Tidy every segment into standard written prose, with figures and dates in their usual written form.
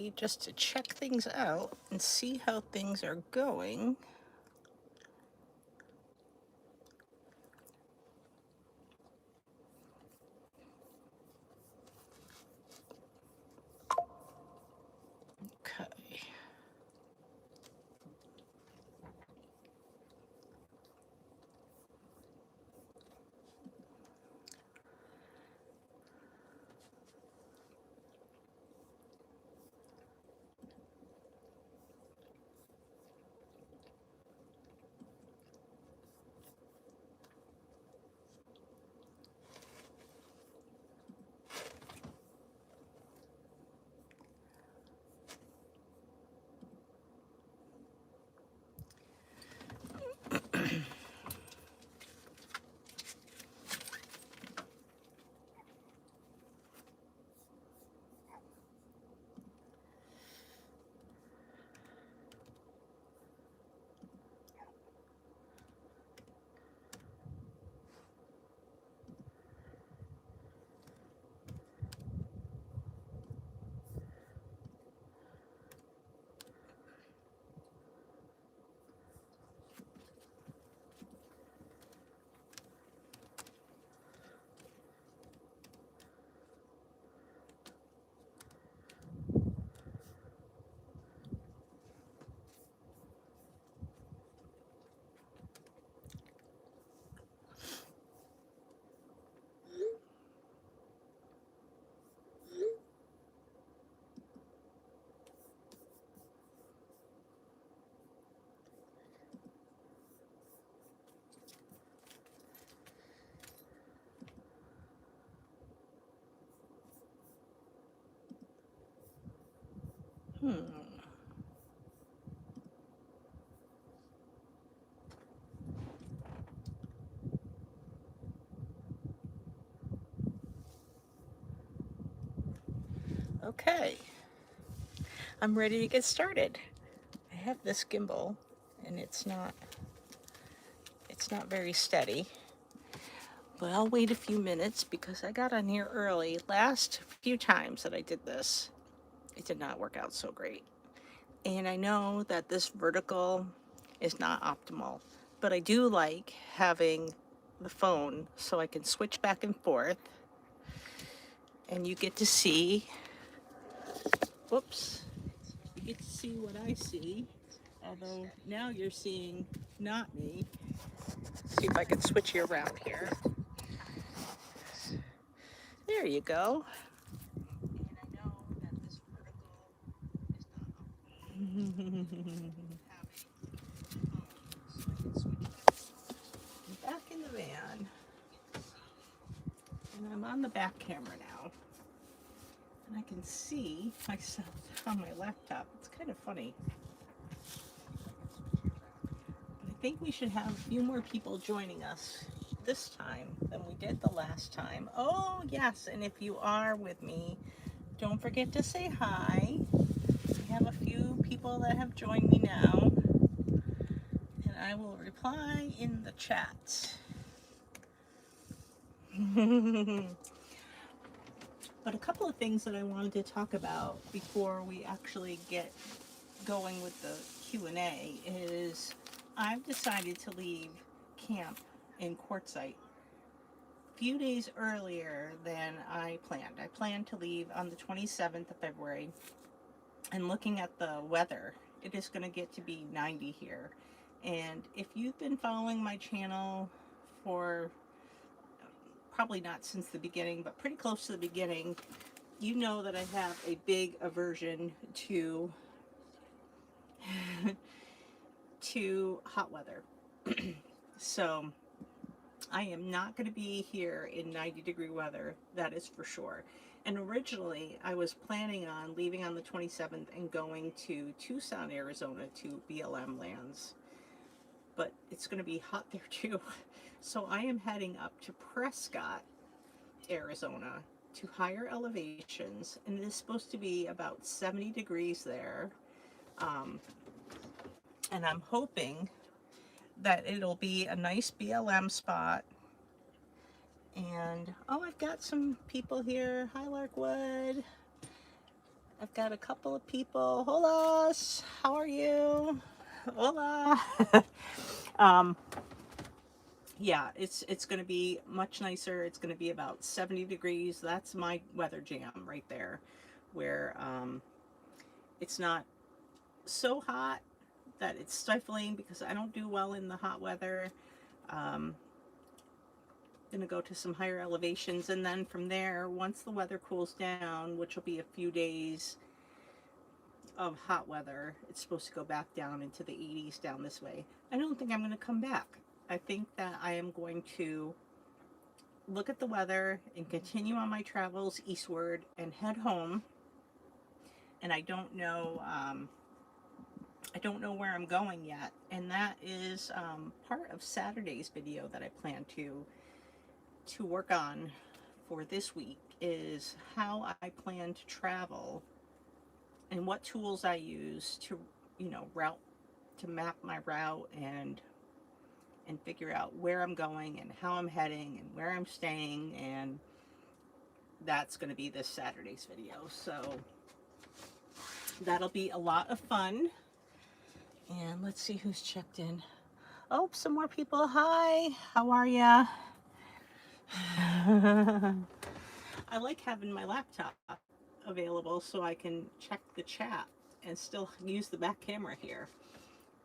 early just to check things out and see how things are going. Okay. Okay, I'm ready to get started. I have this gimbal and it's not very steady, but I'll wait a few minutes because I got on here early. Last few times that I did this, it did not work out so great. And I know that this vertical is not optimal, but I do like having the phone so I can switch back and forth and you get to see, whoops, you get to see what I see, although now you're seeing not me. See if I can switch you around here. There you go. And I know that this vertical is not back in the van. And I'm on the back camera now. And I can see myself on my laptop. It's kind of funny. But I think we should have a few more people joining us this time than we did the last time. Oh, yes. And if you are with me, don't forget to say hi. We have a few people that have joined me now. And I will reply in the chat. But a couple of things that I wanted to talk about before we actually get going with the Q&A is I've decided to leave camp in Quartzsite a few days earlier than I planned. I planned to leave on the 27th of February, and looking at the weather, it is going to get to be 90 here. And if you've been following my channel for probably not since the beginning, but pretty close to the beginning, you know that I have a big aversion to to hot weather. So I am not going to be here in 90-degree weather, that is for sure. And originally I was planning on leaving on the 27th and going to Tucson, Arizona to BLM lands. But it's going to be hot there too. So I am heading up to Prescott, Arizona to higher elevations, and it is supposed to be about 70 degrees there. And I'm hoping that it'll be a nice BLM spot. And oh, I've got some people here. Hi, Larkwood. I've got a couple of people. Hola, how are you? Hola. um, yeah, it's going to be much nicer. It's going to be about 70 degrees. That's my weather jam right there, where it's not so hot that it's stifling because I don't do well in the hot weather. Going to go to some higher elevations, and then from there, once the weather cools down, which will be a few days of hot weather, it's supposed to go back down into the 80s down this way. I don't think I'm going to come back. I think that I am going to look at the weather and continue on my travels eastward and head home. And I don't know where I'm going yet, and that is part of Saturday's video that I plan to work on for this week, is how I plan to travel and what tools I use to, to map my route and figure out where I'm going and how I'm heading and where I'm staying. And that's going to be this Saturday's video. So that'll be a lot of fun. And let's see who's checked in. Oh, some more people. Hi, how are ya? I like having my laptop available so I can check the chat and still use the back camera here.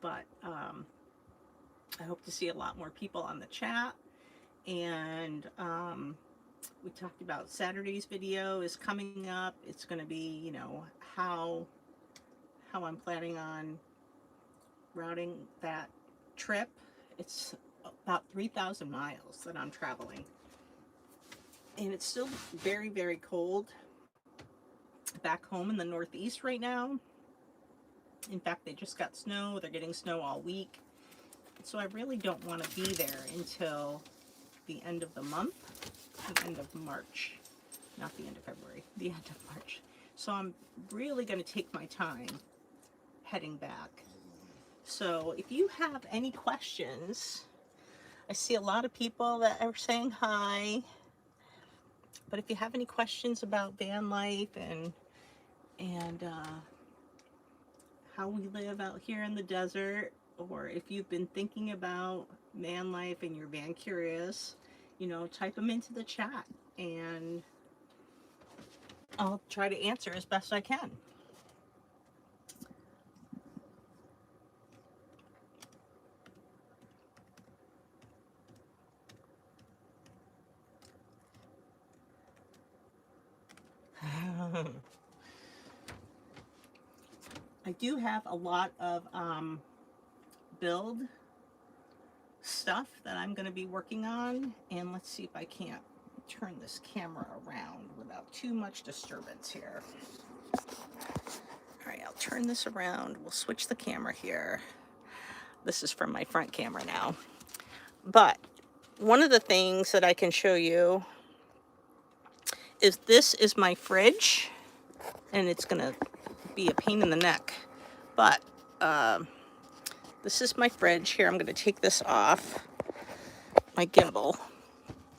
But I hope to see a lot more people on the chat. And we talked about Saturday's video is coming up. It's going to be, how I'm planning on routing that trip. It's about 3,000 miles that I'm traveling. And it's still very, very cold back home in the Northeast right now. In fact, they just got snow. They're getting snow all week. So I really don't want to be there until the end of the month, the end of March. Not the end of February, the end of March. So I'm really going to take my time heading back. So if you have any questions, I see a lot of people that are saying hi. But if you have any questions about van life and how we live out here in the desert, or if you've been thinking about van life and you're van curious, type them into the chat and I'll try to answer as best I can. I do have a lot of build stuff that I'm going to be working on, and let's see if I can't turn this camera around without too much disturbance here. All right, I'll turn this around. We'll switch the camera here. This is from my front camera now. But one of the things that I can show you is this is my fridge, and it's going to be a pain in the neck. But this is my fridge here. I'm going to take this off my gimbal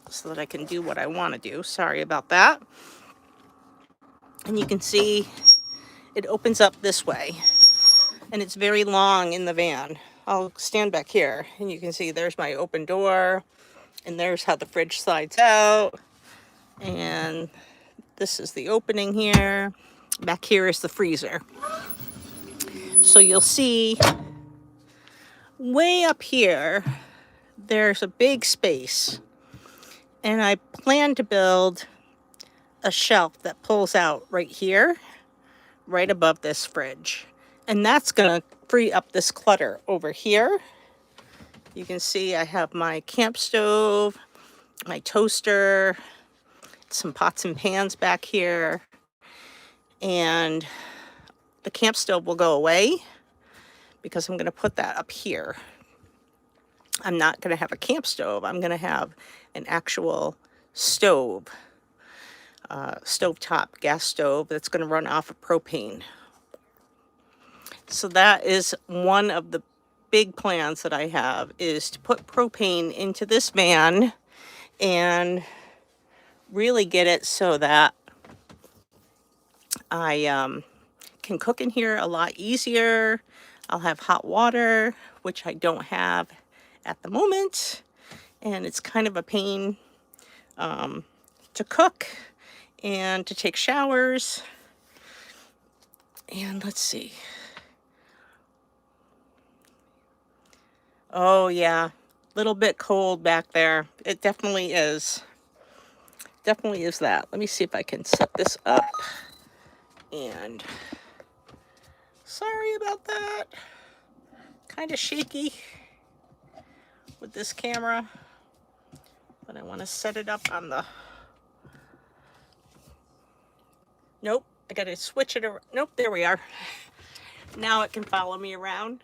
so that I can do what I want to do. Sorry about that. And you can see it opens up this way, and it's very long in the van. I'll stand back here and you can see there's my open door, and there's how the fridge slides out, and this is the opening here. Back here is the freezer. So you'll see way up here there's a big space, and I plan to build a shelf that pulls out right here, right above this fridge. And that's gonna free up this clutter over here. You can see I have my camp stove, my toaster, some pots and pans back here. And the camp stove will go away because I'm gonna put that up here. I'm not gonna have a camp stove. I'm gonna have an actual stove. Stovetop gas stove that's going to run off of propane. So that is one of the big plans that I have, is to put propane into this van and really get it so that I can cook in here a lot easier. I'll have hot water, which I don't have at the moment. And it's kind of a pain to cook and to take showers. And let's see. Oh yeah, little bit cold back there. It definitely is. Definitely is that. Let me see if I can set this up. And sorry about that. Kind of shaky with this camera. But I want to set it up on the... Nope, I got to switch it around. Nope, there we are. Now it can follow me around.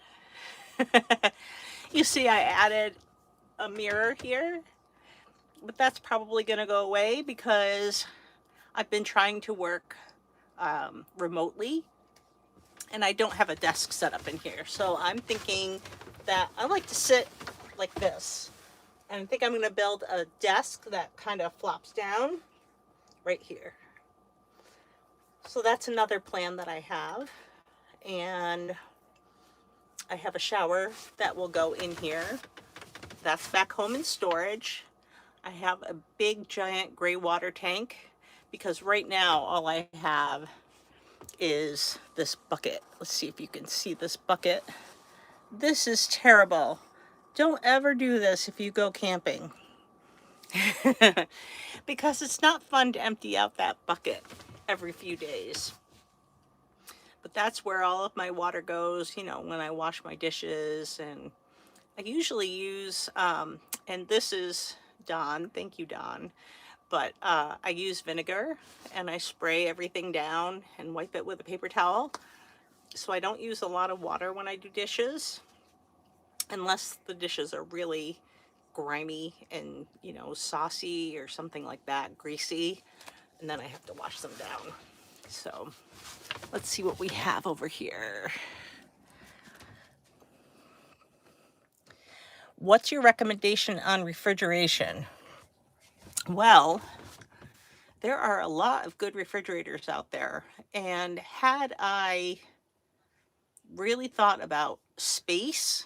You see I added a mirror here, but that's probably going to go away because I've been trying to work remotely and I don't have a desk set up in here. So I'm thinking that I like to sit like this. And I think I'm going to build a desk that kind of flops down right here. So that's another plan that I have. And I have a shower that will go in here. That's back home in storage. I have a big giant gray water tank because right now all I have is this bucket. Let's see if you can see this bucket. This is terrible. Don't ever do this if you go camping. Because it's not fun to empty out that bucket every few days. But that's where all of my water goes, you know, when I wash my dishes. And I usually use, and this is Dawn, thank you Dawn, but I use vinegar and I spray everything down and wipe it with a paper towel. So I don't use a lot of water when I do dishes, unless the dishes are really grimy and, you know, saucy or something like that, greasy, and then I have to wash them down. So let's see what we have over here. What's your recommendation on refrigeration? Well, there are a lot of good refrigerators out there, and had I really thought about space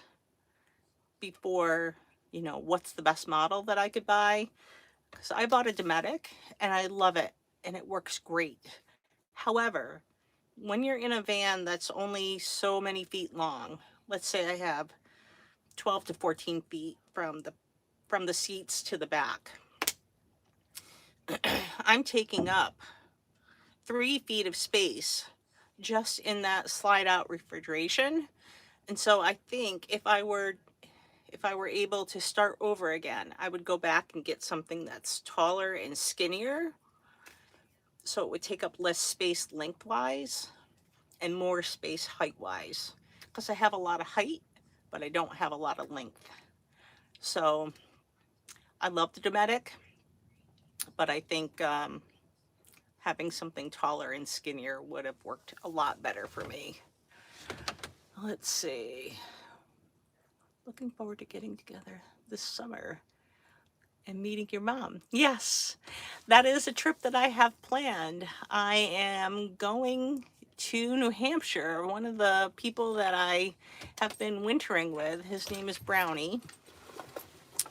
before, you know, what's the best model that I could buy, because I bought a Dometic and I love it and it works great. However, when you're in a van that's only so many feet long, let's say I have 12 to 14 feet from the seats to the back, I'm taking up 3 feet of space just in that slide out refrigeration. And so I think if I were able to start over again, I would go back and get something that's taller and skinnier, so it would take up less space lengthwise and more space height-wise, because I have a lot of height, but I don't have a lot of length. So I love the Dometic, but I think having something taller and skinnier would have worked a lot better for me. Let's see. Looking forward to getting together this summer and meeting your mom. Yes, that is a trip that I have planned. I am going to New Hampshire. One of the people that I have been wintering with, his name is Brownie,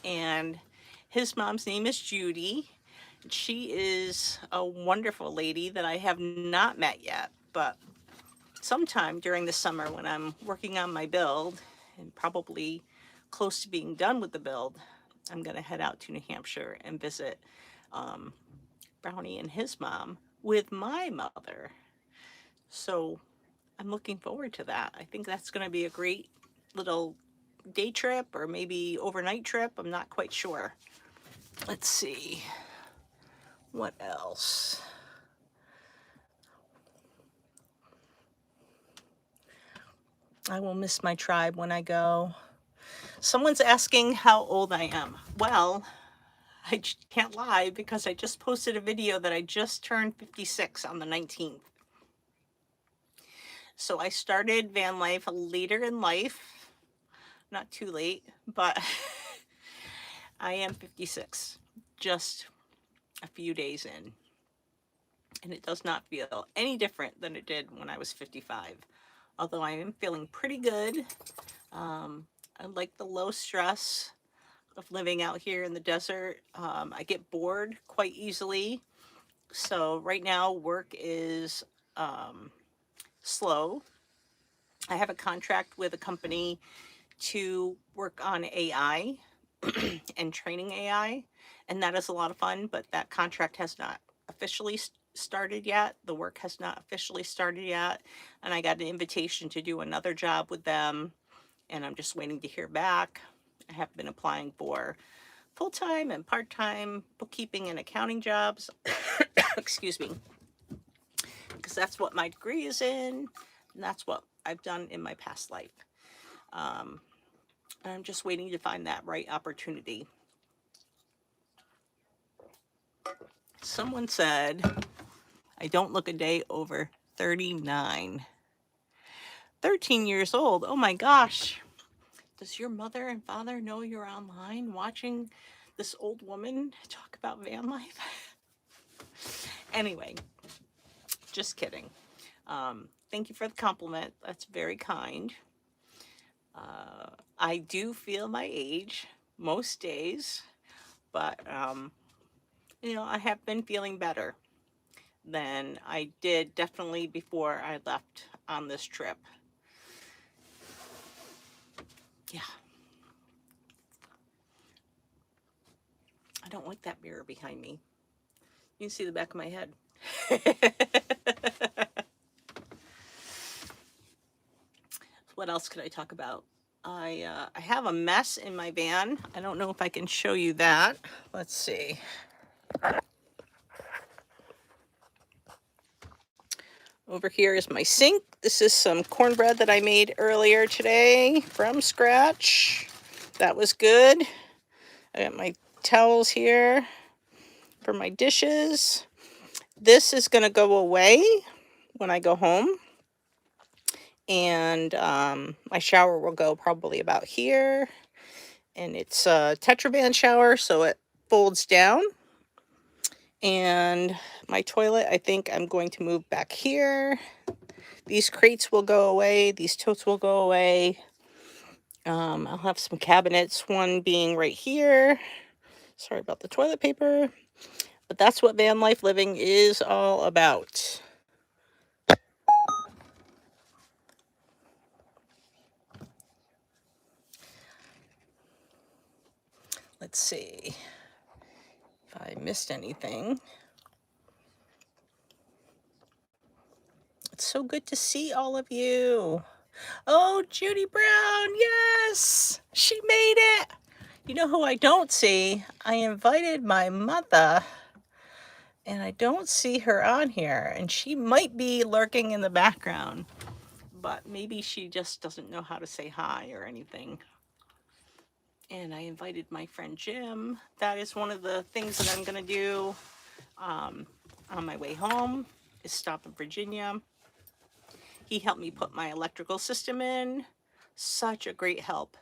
and his mom's name is Judy. She is a wonderful lady that I have not met yet, but sometime during the summer when I'm working on my build and probably close to being done with the build, I'm going to head out to New Hampshire and visit Brownie and his mom with my mother. So I'm looking forward to that. I think that's going to be a great little day trip or maybe overnight trip. I'm not quite sure. Let's see. What else? I will miss my tribe when I go. Someone's asking how old I am. Well, I can't lie because I just posted a video that I just turned 56 on the 19th. So I started van life later in life. Not too late, but I am 56, just a few days in. and it does not feel any different than it did when I was 55. Although I am feeling pretty good. I like the low stress of living out here in the desert. I get bored quite easily. So right now work is slow. I have a contract with a company to work on AI and training AI, and that is a lot of fun, but that contract has not officially started yet. The work has not officially started yet, and I got an invitation to do another job with them, and I'm just waiting to hear back. I have been applying for full-time and part-time bookkeeping and accounting jobs. Excuse me, because that's what my degree is in, and that's what I've done in my past life. I'm just waiting to find that right opportunity. Someone said, I don't look a day over 39. 13 years old. Oh my gosh. Does your mother and father know you're online watching this old woman talk about van life? Anyway, just kidding. Thank you for the compliment. That's very kind. I do feel my age most days, but I have been feeling better than I did definitely before I left on this trip. Yeah. I don't like that mirror behind me. You can see the back of my head. What else could I talk about? I have a mess in my van. I don't know if I can show you that. Let's see. Over here is my sink. This is some cornbread that I made earlier today from scratch. That was good. I got my towels here for my dishes. This is going to go away when I go home. And my shower will go probably about here. And it's a Tetraban shower, so it folds down. And my toilet, I think I'm going to move back here. These crates will go away. These totes will go away. I'll have some cabinets, one being right here. Sorry about the toilet paper. But that's what van life living is all about. Let's see if I missed anything. It's so good to see all of you. Oh, Judy Brown, yes, she made it. You know who I don't see? I invited my mother, and I don't see her on here, and she might be lurking in the background, but maybe she just doesn't know how to say hi or anything. And I invited my friend Jim. That is one of the things that I'm going to do on my way home, is stop in Virginia. He helped me put my electrical system in. Such a great help.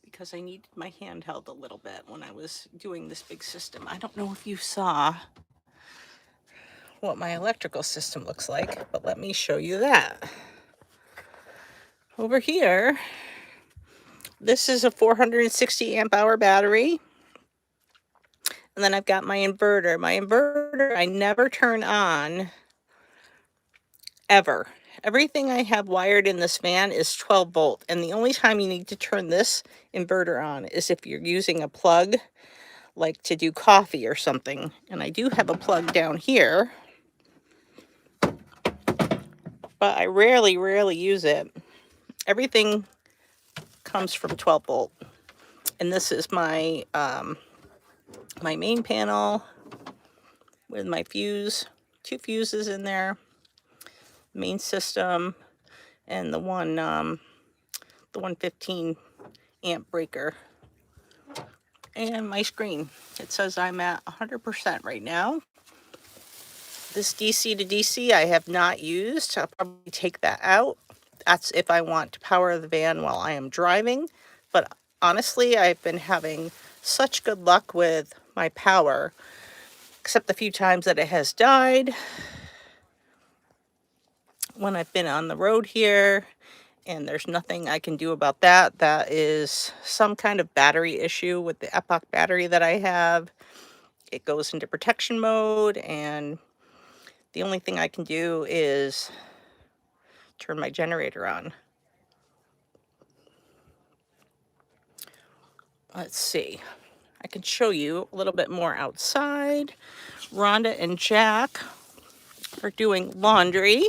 Because I needed my handheld a little bit when I was doing this big system. I don't know if you saw what my electrical system looks like, but let me show you that. Over here, this is a 460 amp hour battery. And then I've got my inverter. My inverter I never turn on, ever. Everything I have wired in this van is 12 volt. And the only time you need to turn this inverter on is if you're using a plug, like to do coffee or something. And I do have a plug down here, but I rarely use it. Everything comes from 12 volt. And this is my my main panel with my fuse, 2 fuses in there, main system, and the 115 amp breaker. And my screen. It says I'm at 100% right now. This DC to DC I have not used. I'll probably take that out. That's if I want to power the van while I am driving. But honestly, I've been having such good luck with my power except the few times that it has died when I've been on the road here, and there's nothing I can do about that. That is some kind of battery issue with the Epoch battery that I have. It goes into protection mode, and the only thing I can do is turn my generator on. Let's see. I can show you a little bit more outside. Rhonda and Jack are doing laundry.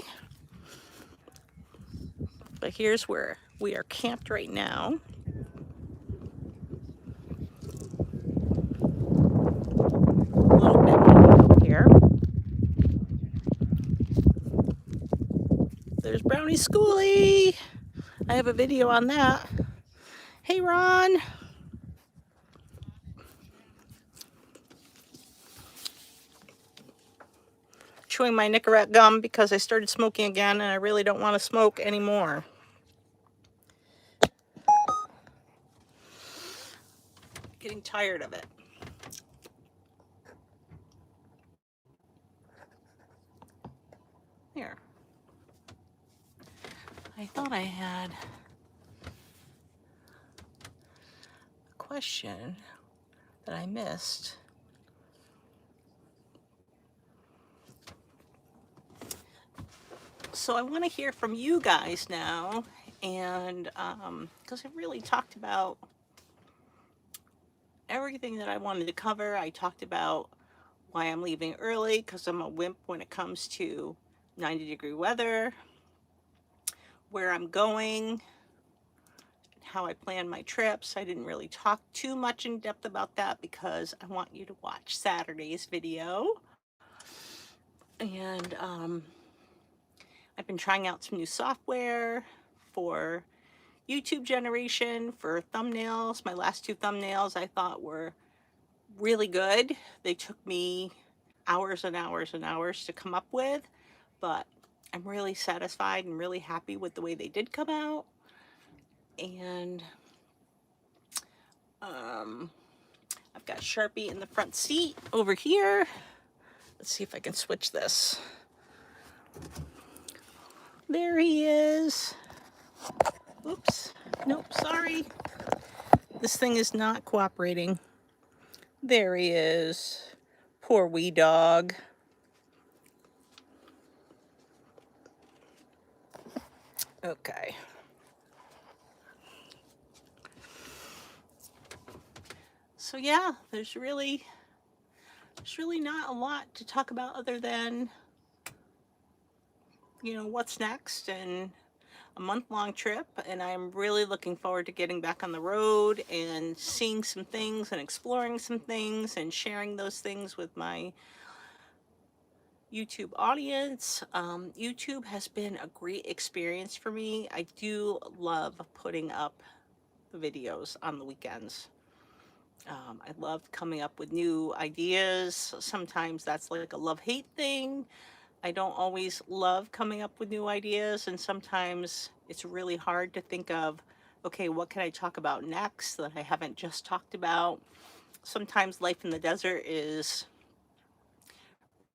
But here's where we are camped right now. A little bit windy out here. There's Brownie Schoolie. I have a video on that. Hey, Ron. Chewing my Nicorette gum because I started smoking again and I really don't want to smoke anymore. Getting tired of it. Here. I thought I had a question that I missed. So I want to hear from you guys now, and because I really talked about everything that I wanted to cover. I talked about why I'm leaving early because I'm a wimp when it comes to 90-degree weather, where I'm going, how I plan my trips. I didn't really talk too much in depth about that because I want you to watch Saturday's video. And I've been trying out some new software for YouTube generation, for thumbnails. My last 2 thumbnails I thought were really good. They took me hours and hours and hours to come up with, but I'm really satisfied and really happy with the way they did come out. And I've got Sharpie in the front seat over here. Let's see if I can switch this. There he is. Oops. Nope, sorry. This thing is not cooperating. There he is. Poor wee dog. Okay. So yeah, there's really not a lot to talk about other than, you know, what's next and a month-long trip. And I'm really looking forward to getting back on the road and seeing some things and exploring some things and sharing those things with my YouTube audience. YouTube has been a great experience for me. I do love putting up the videos on the weekends. I love coming up with new ideas. Sometimes that's like a love-hate thing. I don't always love coming up with new ideas, and sometimes it's really hard to think of, okay, what can I talk about next that I haven't just talked about? Sometimes life in the desert is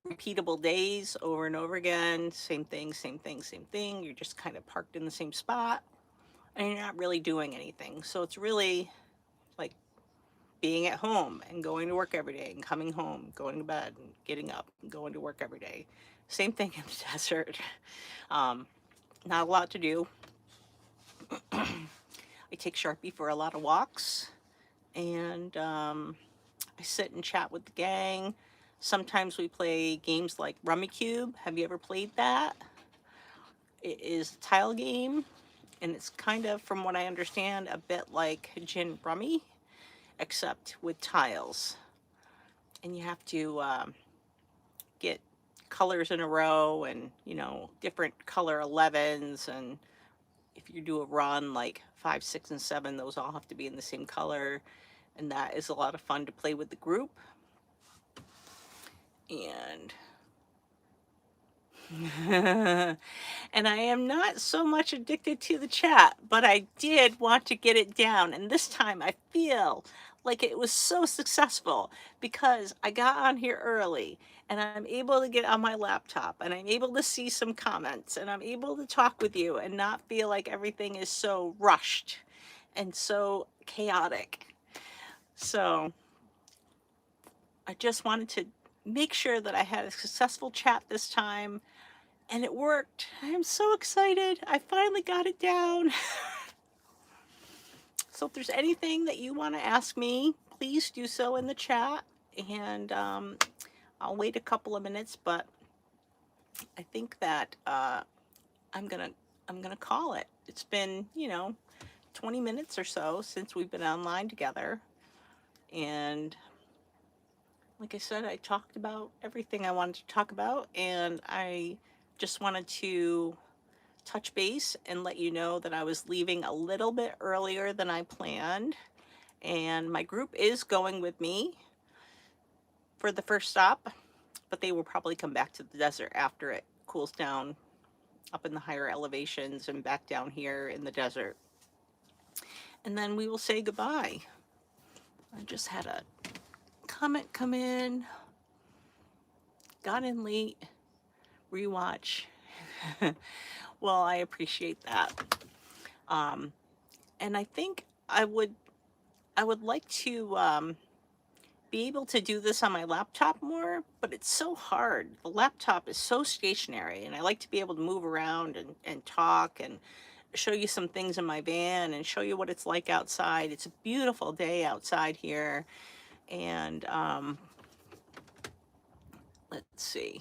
repeatable days over and over again, same thing, same thing, same thing. You're just kind of parked in the same spot and you're not really doing anything. So it's really like being at home and going to work every day and coming home, going to bed and getting up and going to work every day. Same thing in the desert. Not a lot to do. I take Sharpie for a lot of walks, and I sit and chat with the gang. Sometimes we play games like Rummikub. Have you ever played that? It is a tile game, and it's kind of, from what I understand, a bit like Gin Rummy, except with tiles. And you have to get colors in a row and, you know, different color 11s. And if you do a run like 5, 6, and 7, those all have to be in the same color. And that is a lot of fun to play with the group. And and I am not so much addicted to the chat, but I did want to get it down. And this time I feel like it was so successful because I got on here early and I'm able to get on my laptop and I'm able to see some comments and I'm able to talk with you and not feel like everything is so rushed and so chaotic. So I just wanted to make sure that I had a successful chat this time, and it worked. I am so excited. I finally got it down. So if there's anything that you want to ask me, please do so in the chat, and I'll wait a couple of minutes, but I think that I'm gonna I'm gonna call it. It's been, 20 minutes or so since we've been online together, and like I said, I talked about everything I wanted to talk about, and I just wanted to touch base and let you know that I was leaving a little bit earlier than I planned, and my group is going with me for the first stop, but they will probably come back to the desert after it cools down up in the higher elevations and back down here in the desert. And then we will say goodbye. I just had a comment come in, got in late, rewatch. Well, I appreciate that. And I think I would like to be able to do this on my laptop more, but it's so hard. The laptop is so stationary, and I like to be able to move around and talk and show you some things in my van and show you what it's like outside. It's a beautiful day outside here. And let's see.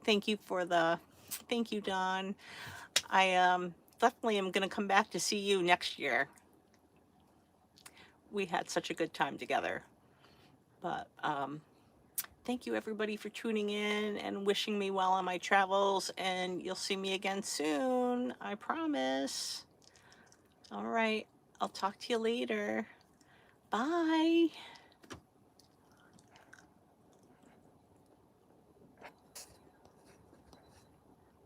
Thank you, Don. I definitely am going to come back to see you next year. We had such a good time together. But thank you everybody for tuning in and wishing me well on my travels. And you'll see me again soon. I promise. All right. I'll talk to you later. Bye.